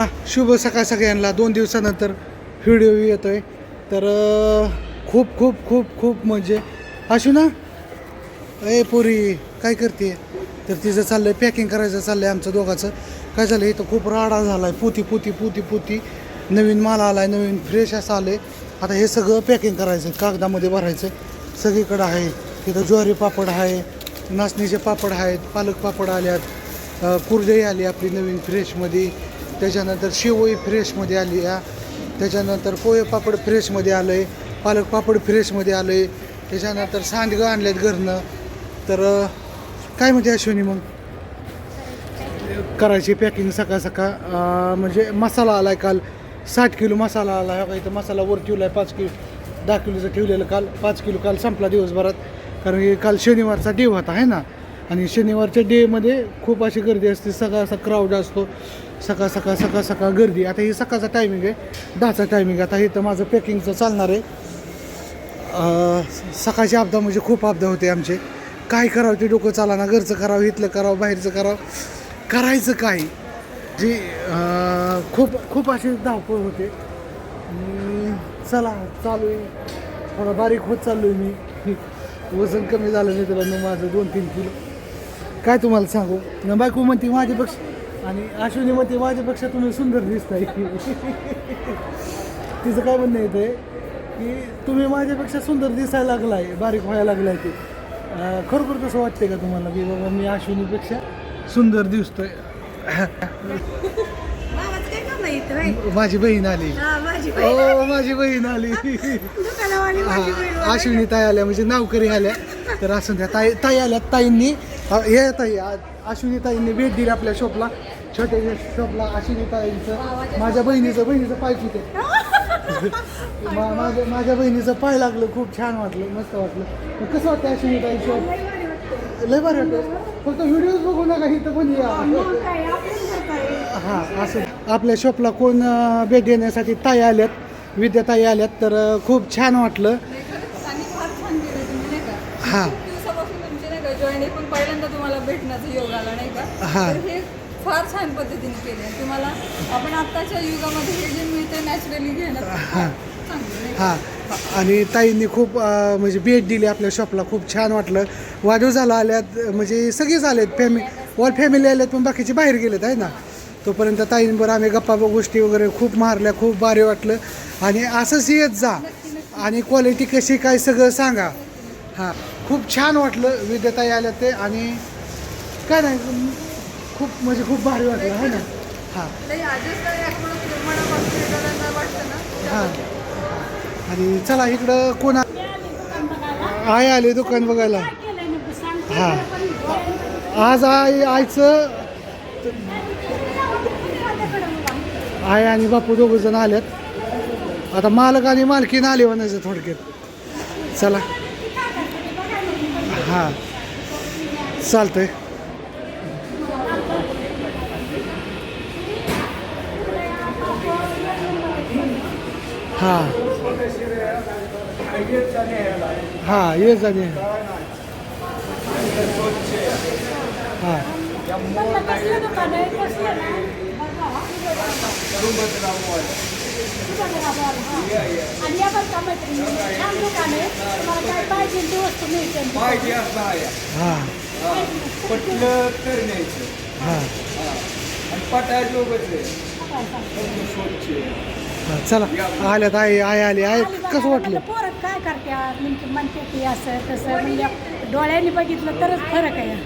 शुभ सकाळ सगळ्यांना. 2 दिवसानंतर व्हिडिओ येतोय. तर खूप खूप खूप खूप म्हणजे अशू ना ए पोरी काय करते. तर तिचं चाललंय पॅकिंग करायचं चाललंय आमचं दोघाचं. काय झालं इथं खूप राडा झाला आहे. पोती नवीन माल आला आहे, नवीन फ्रेश असं आलं आहे. आता हे सगळं पॅकिंग करायचं, कागदामध्ये भरायचं. सगळीकडं आहे. तिथं ज्वारी पापड आहे, नाचणीचे पापड आहेत, पालक पापड आल्यात, कुरडई आली आपली नवीन फ्रेशमध्ये. त्याच्यानंतर शेवई फ्रेशमध्ये आली आहे. त्याच्यानंतर पोहे पापड फ्रेशमध्ये आलं आहे, पालक पापड फ्रेशमध्ये आलं आहे. त्याच्यानंतर सांडगं आणलेत घरनं. तर काय म्हणते अश्विनी मग करायची पॅकिंग सकाळ सकाळ. म्हणजे मसाला आला आहे काल 60 किलो मसाला आला आहे. इथं मसाला वर ठेवला आहे 5 किलो 10 किलोचं ठेवलेलं काल 5 किलो काल संपला दिवसभरात. कारण की काल शनिवारचा डे होता आहे ना. आणि शनिवारच्या डेमध्ये खूप अशी गर्दी असते. सकाळ असा क्राऊड असतो. सकाळ सकाळ गर्दी. आता ही सकाळचा टायमिंग आहे, 10चा टायमिंग. आता इथं माझं पॅकिंगचं चालणार आहे. सकाळची आपदा म्हणजे खूप आपदा होते आमचे. काय करावं ते डोकं चालना. घरचं करावं, इथलं करावं, बाहेरचं करावं, करायचं काय जी खूप अशी धावपळ होते. चला चालू आहे, थोडा बारीक होत चाललो आहे मी. वजन कमी झालं नाही तुला माझं 2-3 किलो. काय तुम्हाला सांगू. बायको म्हणते माझ्यापेक्षा आणि अश्विनी म्हणते माझ्यापेक्षा तुम्ही सुंदर दिसताय. तिचं काय म्हणणं येतं आहे की तुम्ही माझ्यापेक्षा सुंदर दिसायला लागलाय, बारीक व्हायला लागलाय. ते खरोखर तसं वाटते का तुम्हाला की बाबा मी अश्विनीपेक्षा सुंदर दिसतोय. माझी बहीण आली. माझी बहीण आली. अश्विनी ताई आल्या म्हणजे नावकरी आल्या. तर असं त्या ताई आल्या. ताईंनी हे ताई अश्विनी ताईंनी भेट दिली आपल्या शॉपला, छोट्या शॉपला. अश्विनी ताईंचं माझ्या बहिणीचं पाय होते. माझ्या बहिणीचं पाय लागलं. खूप छान वाटलं, मस्त वाटलं. कसं वाटतं अश्विनी ताई शॉप? लय बरं वाटतं. फक्त व्हिडिओज बघू नका, इथं पण या. हां असं आपल्या शॉपला कोण भेट देण्यासाठी ताई आल्यात, विद्या ताई आल्यात. तर खूप छान वाटलं. हां जॉईनिंग पण पहिल्यांदा तुम्हाला भेटण्याचा योग आला नाही का. हां हे फार छान पद्धतीने केले. तुम्हाला आपण आत्ताच्या युगामध्ये हे जे मिळते नॅचरली घेणं चांगलं. हां आणि ताईंनी खूप म्हणजे भेट दिली आपल्या शॉपला. खूप छान वाटलं. वाढदिवसाला आल्यात म्हणजे सगळेच आलेत, ऑल फॅमिली आल्यात, पण बाकीचे बाहेर गेलेत आहे ना. तोपर्यंत ताईंबरोबर आम्ही गप्पा गोष्टी वगैरे खूप मारल्या. खूप भारी वाटलं. आणि असंच येत जा आणि क्वालिटी कशी काय सगळं सांगा. हां खूप छान वाटलं. विद्याताई आल्या ते आणि काय नाही खूप म्हणजे खूप भारी वाटलं आहे ना. हां हां आणि चला इकडं कोण आहे आले दुकान बघायला. हां आज आईचं आई आणि बापू दोघं जण आल्यात. आता मालक आणि मालकीन आले म्हणायचं थोडक्यात. चला हां चालतंय. हां हां ये जाणे. हां हां पटलं तर न्यायचं. हां आणि पटायचं चला आल्यात. आई आली. आई कसं वाटलं? पोरं काय करतात म्हणते की असं तसं म्हणजे डोळ्यांनी बघितलं तरच फरक आहे.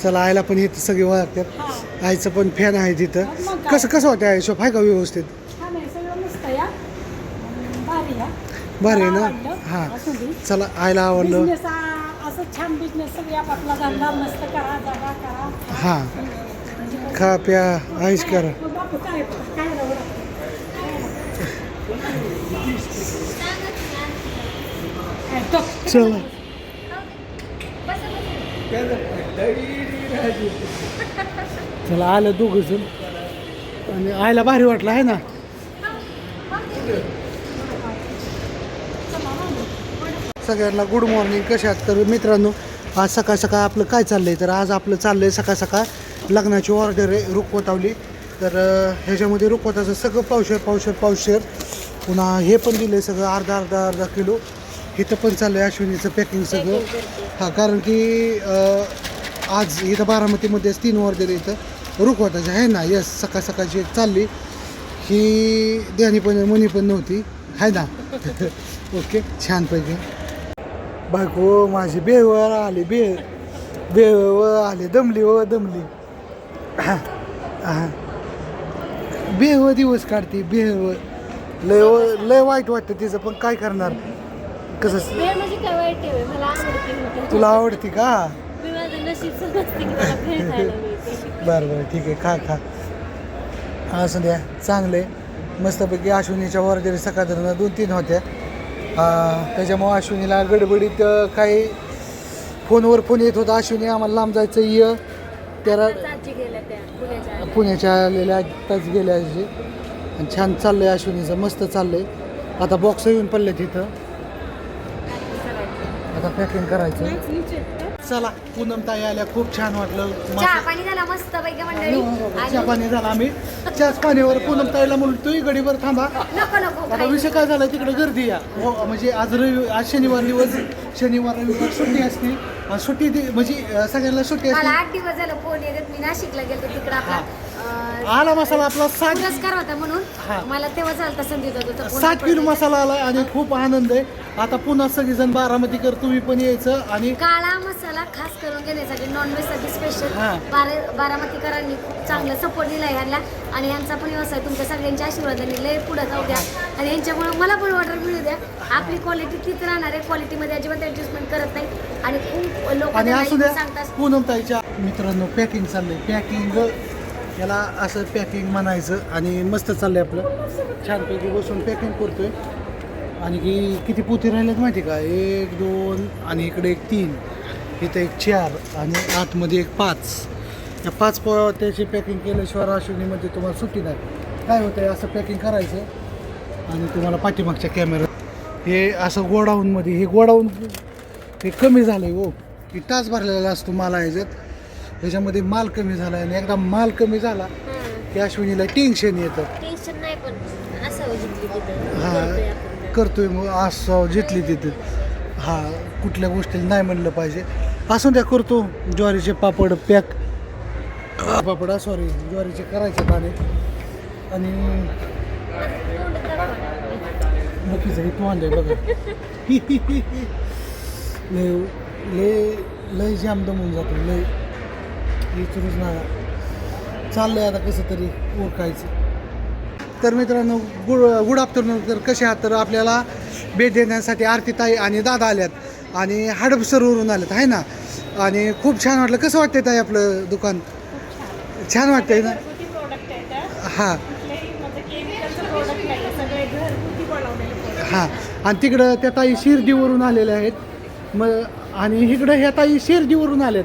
चला आईला पण इथं सगळे ओळखतात. आईचं पण फॅन आहे तिथं. कसं वाटतं आई शॉप आहे का व्यवस्थित? छान आहे सगळं मस्त या भारी या बरं आहे ना. हां चला आईला आवडलं. बिझनेस असं छान बिझनेस सगळे आपापला धंदा मस्त करा, जगा करा. हां खा प्या आईश करा. बापू काय काय चला चला आलं दोघं जण आणि आईला भारी वाटलं आहे ना. सगळ्यांना गुड मॉर्निंग. कशात तर मित्रांनो आज सकाळ सकाळ आपलं काय चाललंय तर आज आपलं चाललंय सकाळ सकाळ लग्नाची ऑर्डर आहे रुखवतावली. तर ह्याच्यामध्ये रुखवताचं सगळं पावशेर पुन्हा हे पण दिलं आहे सगळं अर्धा किलो. इथं पण चाललं आहे अश्विनीचं पॅकिंग सगळं. हां, कारण की आज इथं बारामतीमध्येच 3 ऑर्डर आहे इथं रुखवताची आहे ना. यस, सकाळची एक चालली ही ध्यानी पण मनी पण नव्हती आहे ना. ओके, छानपैकी बायको माझी बेवर आली बेवर आली दमली बेव दिवस काढते बेव. लय वाईट वाटतं तिचं, पण काय करणार. कसं भेळ म्हणजे काय वाईट आहे? मला आवडते म्हणते. तुला आवडते का? मी माझं नशीब समजते की मला भेळ खायला मिळते. बरं ठीक आहे, खा असं द्या. चांगले मस्तपैकी अश्विनीच्या ऑर्डरी सकाळनं 2-3 होत्या. त्याच्यामुळं अश्विनीला गडबडीत काही फोनवर फोन येत होता. अश्विनी आम्हाला लांब जायचं त्याला आजी गेल्या त्या पुण्याच्या आलेल्या आताच गेल्या आजी. आणि छान चाललंय अश्विनीचं, मस्त चाललंय. आता बॉक्स येऊन पडले तिथं, आता पॅकिंग करायचं. चला, पूनम ताई आल्या, खूप छान वाटलं. चहा पाणी झाला मस्त पैकी मंडळी. चहा पाणी झाला. आम्ही चहाच पाण्यावर पूनम ताईला म्हणून तू गडीवर थांबा. नको आता विषय काय झाला, तिकडे गर्दी या हो. म्हणजे आज शनिवार रविवार सुट्टी असते. सुट्टी म्हणजे सगळ्यांना सुट्टी मला असते. 8 दिवस झालं फोन येत. मी नाशिकला गेलो तिकडं आपला आला मसाला आपला 7 पुरस्कार होता म्हणून हा. मला तेव्हा चालता संधी होता 7 किलो मसाला आला आणि खूप आनंद आहे. आता पुन्हा सगळीजण बारामतीकर तुम्ही पण यायचं. आणि काळा मसाला खास करून घेण्यासाठी नॉनव्हेज साठी स्पेशल हा. बारामतीकरांनी खूप चांगला सपोर्ट दिला यांना. आणि यांचा पण व्यवसाय तुमच्या सगळ्यांच्या आशीर्वादाने लय पुढे जाऊ द्या. आणि यांच्यामुळे मला पण ऑर्डर मिळू द्या. आपली क्वालिटी तीच राहणार आहे. क्वालिटीमध्ये अजिबात ॲडजस्टमेंट करत नाही. आणि खूप लोक आणि असू द्या सांगतात पूनम ताईच्या मित्रांनो पॅकिंग चाललंय. पॅकिंग याला असं पॅकिंग म्हणायचं. आणि मस्त चाललंय आपलं, छानपैकी बसून पॅकिंग करतोय. आणि किती पोती राहिलेत माहिती का? 1 2 आणि इकडे 1 3, इथं 1 4 आणि आतमध्ये 1 5. या 5 पोत्याची पॅकिंग केल्याशिवाय अश्विनीमध्ये तुम्हाला सुट्टी नाही. काय होतं आहे, असं पॅकिंग करायचं. आणि तुम्हाला पाठीमागच्या कॅमेरा हे असं गोडाऊनमध्ये, हे गोडाऊन हे कमी झालं आहे हो. की तास भरलेला असतो माल ह्याच्यात. ह्याच्यामध्ये माल कमी झाला आहे. आणि एकदा माल कमी झाला की अश्विनीला टेन्शन येतं. टेन्शन नाही पण असं जिंकली तिथं हां, करतोय मग असं जितली तिथं. हां, कुठल्या गोष्टीला नाही म्हणलं पाहिजे. असं त्या करतो. ज्वारीचे पापड पॅक सॉरी ज्वारीचे करायचे दाणे. आणि नक्कीच हे तू आणलंय बघा. लय जाम दमून जातो लय. इथूनच ना चाललंय आता कसं तरी ओळखायचं. तर मित्रांनो गुड आफ्टरनून. तर कसे आहात? तर आपल्याला भेट देण्यासाठी आरतीताई आणि दादा आल्यात आणि हडपसरवरून आल्यात आहे ना. आणि खूप छान वाटलं. कसं वाटतंय ताई आपलं दुकान? छान वाटतंय ना? हां हां. आणि तिकडं त्या ताई शिर्डीवरून आलेल्या आहेत. मग आणि इकडं ह्या ताई शिर्डीवरून आल्यात.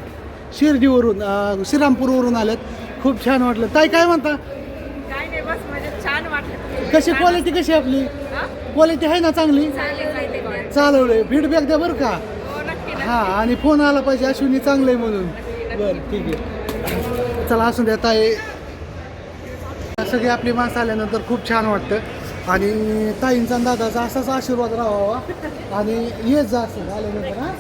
श्रीरामपूरवरून आल्यात. खूप छान वाटलं. ताई काय म्हणता? काय नाही, बस म्हणजे छान वाटलं. कशी क्वालिटी कशी आपली? क्वालिटी आहे ना चांगली? चालवलंय. फीडबॅक द्या बरं का. हां, आणि फोन आला पाहिजे अश्विनी चांगलं आहे म्हणून. बरं ठीक आहे, चला असू द्या ताई. सगळी आपली माणसं आल्यानंतर खूप छान वाटतं. आणि ताईंचा दादाचा असाच आशीर्वाद राहावा. आणि येत जा असं आल्यानंतर. हां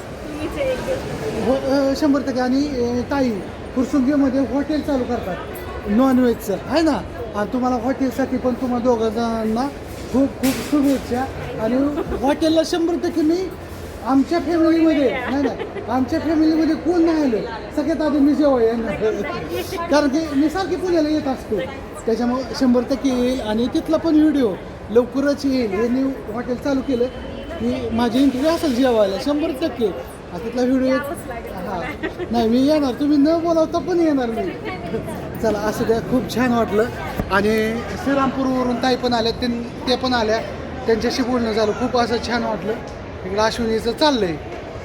हो 100%. आणि ताई फुरसुंगीमध्ये हॉटेल चालू करतात नॉनव्हेजचं आहे ना. आणि तुम्हाला हॉटेलसाठी पण तुम्हाला दोघं जणांना खूप खूप शुभेच्छा. आणि हॉटेलला 100% मी आमच्या फॅमिलीमध्ये नाही ना, आमच्या फॅमिलीमध्ये कोण नाही आलं सगळ्यात आधी मी जेव्हा येणार. कारण की मी सारखी पुण्याला येत असतो. त्याच्यामुळे 100% येईल. आणि तिथला पण व्हिडिओ लवकरच येईल. हे न्यू हॉटेल चालू केलं की माझी इंटरव्ह्यू असेल जेवायला 100%. तिथला व्हिडिओ हां नाही मी येणार. तुम्ही न बोलावता पण येणार मी. चला असं द्या. खूप छान वाटलं. आणि श्रीरामपूरवरून ताई पण आल्या, ते पण आल्या. त्यांच्याशी बोलणं झालं. खूप असं छान वाटलं. इकडं अश्विनीचं चाललंय.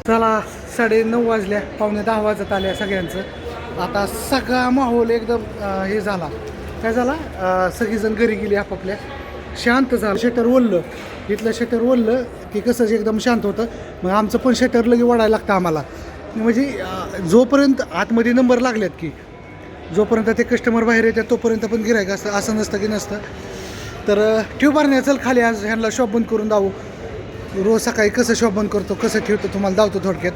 चला 9:30 वाजल्या, 9:45 वाजत आल्या सगळ्यांचं. आता सगळा माहोल एकदम हे झाला. काय झाला? सगळीजण घरी गेली आपापल्या. शांत झालं. शटर ओढलं, इथलं शटर ओढलं की कसं एकदम शांत होतं. मग आमचं पण शटर लगे वाढायला लागतं आम्हाला. म्हणजे जोपर्यंत आतमध्ये नंबर लागल्यात की जोपर्यंत ते कस्टमर बाहेर येतात तोपर्यंत पण गिरायक असतं, असं नसतं की नसतं. तर ठेव भरण्या चल खाली, आज ह्यांना शॉप बंद करून दावू. रोज सकाळी कसं शॉप बंद करतो, कसं ठेवतो तुम्हाला दावतो थोडक्यात.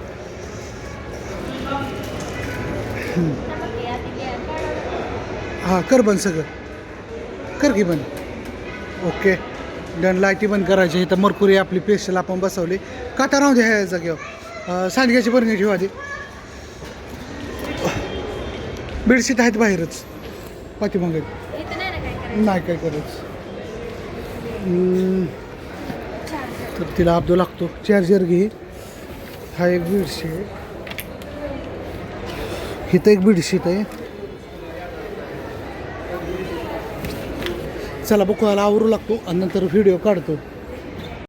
हां कर बंद सगळं, कर की बंद. Okay done. लाईटी बंद करायची. इथं मरकुरी आपली पेस्टल आपण बसवली. काटा राहू द्या ह्या जागेवर. सांडग्याची बरणी ठेवा आधी. बेडशीट आहेत बाहेरच पाठीमागे, इथं नाही ना काय करायचं. नाही काय करायचं. तर तिला अब्दू लागतो. चार्जर घे. हा एक बेडशीट, इथं एक बेडशीट आहे. चला बघू आवरू लागतो आणि नंतर व्हिडिओ काढतो.